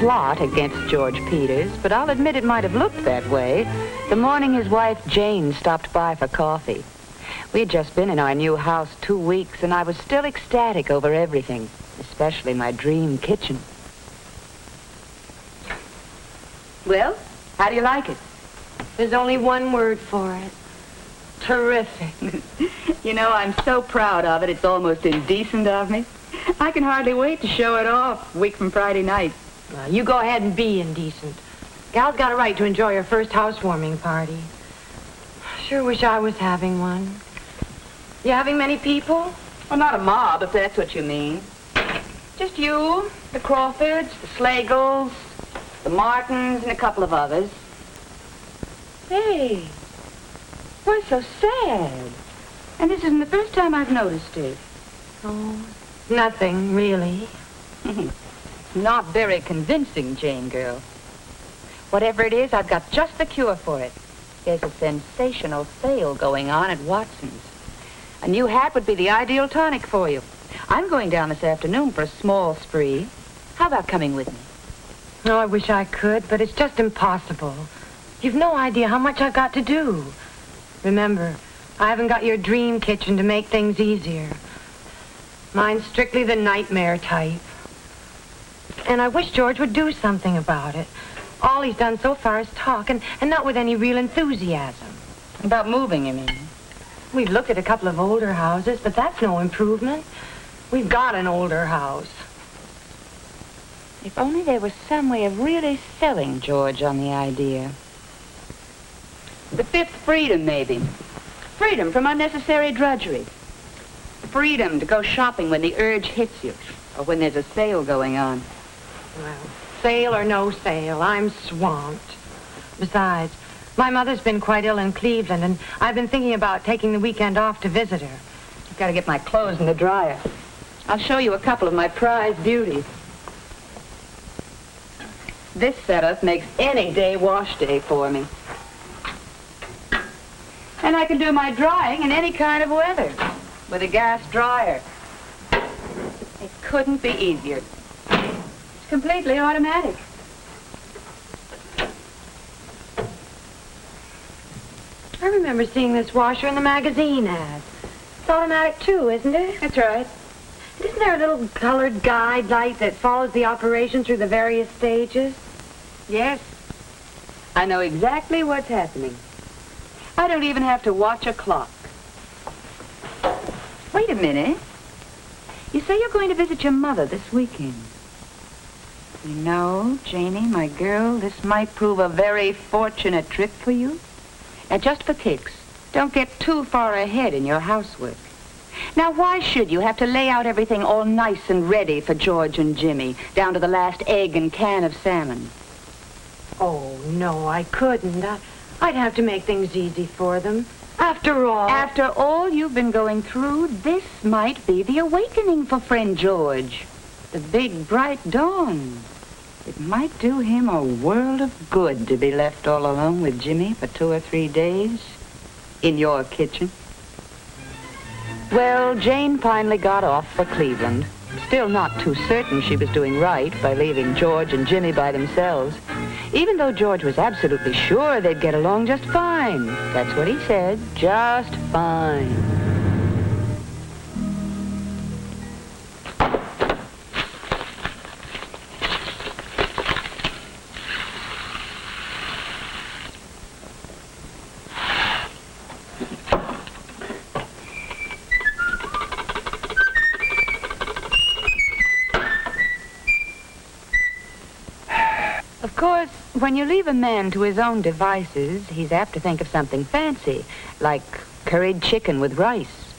plot against George Peters, but I'll admit it might have looked that way the morning his wife Jane stopped by for coffee. We had just been in our new house 2 weeks, and I was still ecstatic over everything, especially my dream kitchen. Well, how do you like it? There's only one word for it. Terrific. You know, I'm so proud of it, it's almost indecent of me. I can hardly wait to show it off a week from Friday night. Well, you go ahead and be indecent. Gal's got a right to enjoy her first housewarming party. Sure wish I was having one. You having many people? Well, not a mob, if that's what you mean. Just you, the Crawfords, the Slagles, the Martins, and a couple of others. Hey, why so sad? And this isn't the first time I've noticed it. Oh, nothing, really. Not very convincing, Jane girl. Whatever it is, I've got just the cure for it. There's a sensational sale going on at Watson's. A new hat would be the ideal tonic for you. I'm going down this afternoon for a small spree. How about coming with me? Oh, I wish I could, but it's just impossible. You've no idea how much I've got to do. Remember, I haven't got your dream kitchen to make things easier. Mine's strictly the nightmare type. And I wish George would do something about it. All he's done so far is talk, and not with any real enthusiasm. About moving, you mean? We've looked at a couple of older houses, but that's no improvement. We've got an older house. If only there was some way of really selling George on the idea. The fifth freedom, maybe. Freedom from unnecessary drudgery. Freedom to go shopping when the urge hits you, or when there's a sale going on. Well, sale or no sale, I'm swamped. Besides, my mother's been quite ill in Cleveland, and I've been thinking about taking the weekend off to visit her. I've got to get my clothes in the dryer. I'll show you a couple of my prized beauties. This setup makes any day wash day for me. And I can do my drying in any kind of weather with a gas dryer. It couldn't be easier. It's completely automatic. I remember seeing this washer in the magazine ad. It's automatic too, isn't it? That's right. Isn't there a little colored guide light that follows the operation through the various stages? Yes. I know exactly what's happening. I don't even have to watch a clock. Wait a minute. You say you're going to visit your mother this weekend. You know, Janie, my girl, this might prove a very fortunate trip for you. Now, just for kicks, don't get too far ahead in your housework. Now, why should you have to lay out everything all nice and ready for George and Jimmy, down to the last egg and can of salmon? Oh, no, I couldn't. I'd have to make things easy for them. After all you've been going through, this might be the awakening for friend George. The big, bright dawn. It might do him a world of good to be left all alone with Jimmy for 2 or 3 days in your kitchen. Well, Jane finally got off for Cleveland. Still not too certain she was doing right by leaving George and Jimmy by themselves, even though George was absolutely sure they'd get along just fine. That's what he said, just fine. Of course, when you leave a man to his own devices, he's apt to think of something fancy, like curried chicken with rice.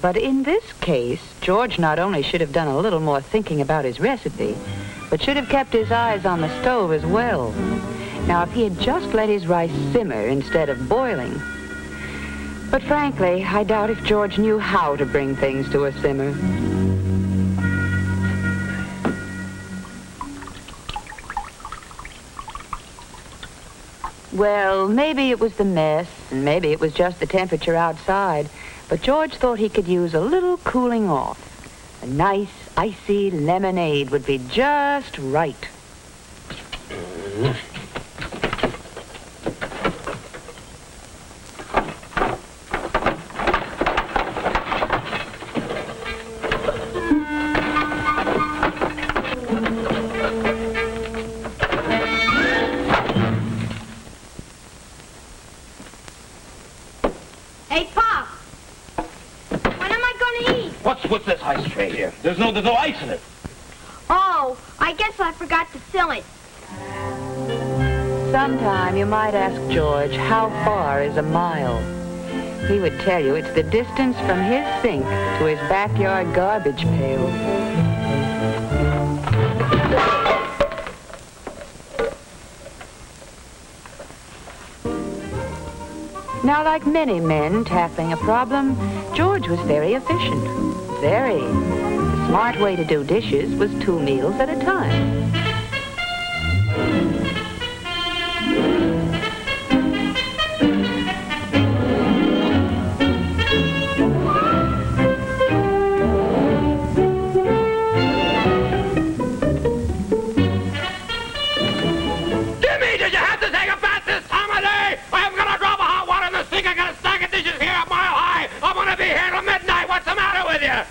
But in this case, George not only should have done a little more thinking about his recipe, but should have kept his eyes on the stove as well. Now, if he had just let his rice simmer instead of boiling. But frankly, I doubt if George knew how to bring things to a simmer. Well, maybe it was the mess, and maybe it was just the temperature outside, but George thought he could use a little cooling off. A nice icy lemonade would be just right. Hey, Pop! When am I going to eat? What's this ice tray here? There's no ice in it. Oh, I guess I forgot to fill it. Sometime you might ask George how far is a mile. He would tell you it's the distance from his sink to his backyard garbage pail. Now, like many men tackling a problem, George was very efficient. Very. The smart way to do dishes was 2 meals at a time. Jimmy, did you have to take a bath this time of day? I'm gonna drop a hot water in the sink. I got a stack of dishes here a mile high. I'm gonna be here till midnight. What's the matter with you?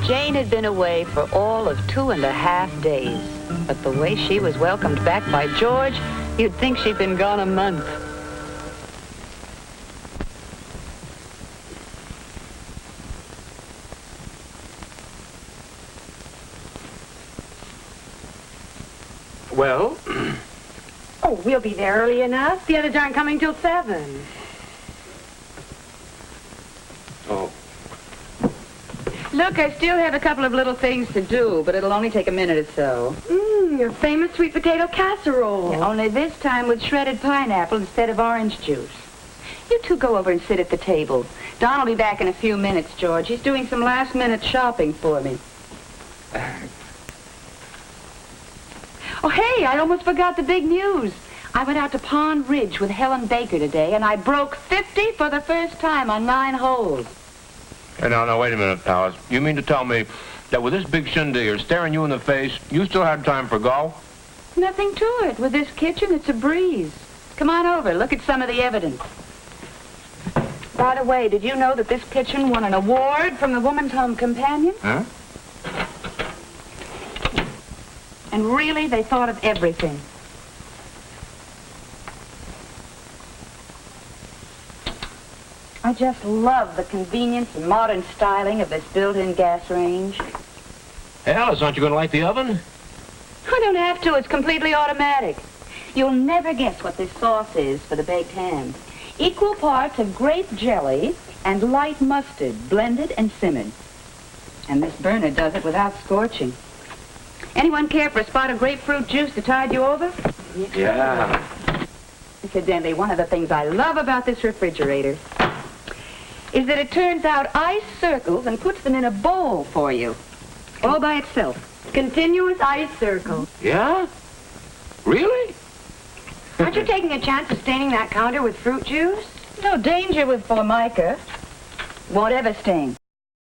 Jane had been away for all of 2.5 days, but the way she was welcomed back by George, you'd think she'd been gone a month. Well? Oh, we'll be there early enough. The others aren't coming till 7. Oh. Look, I still have a couple of little things to do, but it'll only take a minute or so. Your famous sweet potato casserole. Only this time with shredded pineapple instead of orange juice. You two go over and sit at the table. Don will be back in a few minutes, George. He's doing some last-minute shopping for me. Oh, hey, I almost forgot the big news. I went out to Pond Ridge with Helen Baker today, and I broke 50 for the first time on 9 holes. Hey, now, wait a minute, Alice. You mean to tell me that with this big shindig staring you in the face, you still had time for golf? Nothing to it. With this kitchen, it's a breeze. Come on over. Look at some of the evidence. By the way, did you know that this kitchen won an award from the Woman's Home Companion? Huh? And really, they thought of everything. I just love the convenience and modern styling of this built-in gas range. Hey, Alice, aren't you going to light the oven? I don't have to. It's completely automatic. You'll never guess what this sauce is for the baked ham. Equal parts of grape jelly and light mustard, blended and simmered. And Miss Bernard does it without scorching. Anyone care for a spot of grapefruit juice to tide you over? Yeah. Incidentally, one of the things I love about this refrigerator is that it turns out ice circles and puts them in a bowl for you, all by itself. Continuous ice circle. Yeah? Really? Aren't you taking a chance of staining that counter with fruit juice? No danger with Formica. Won't ever stain.